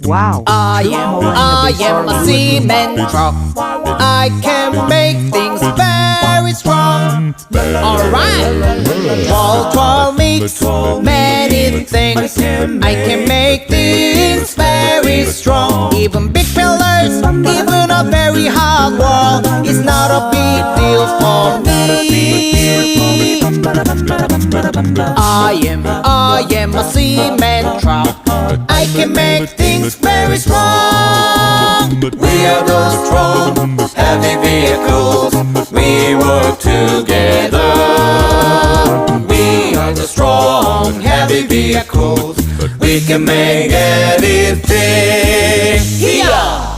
Wow. I am a cement truck. I can make things very strong. Alright. 12 mix many things. I can make things very strong. Even big pillars, even a very hard wall is not a big deal for me. I am a cement truck. I can make things very strong. We are those strong, heavy vehicles. We work together. We are the strong, heavy vehicles. We can make anything. Yeah!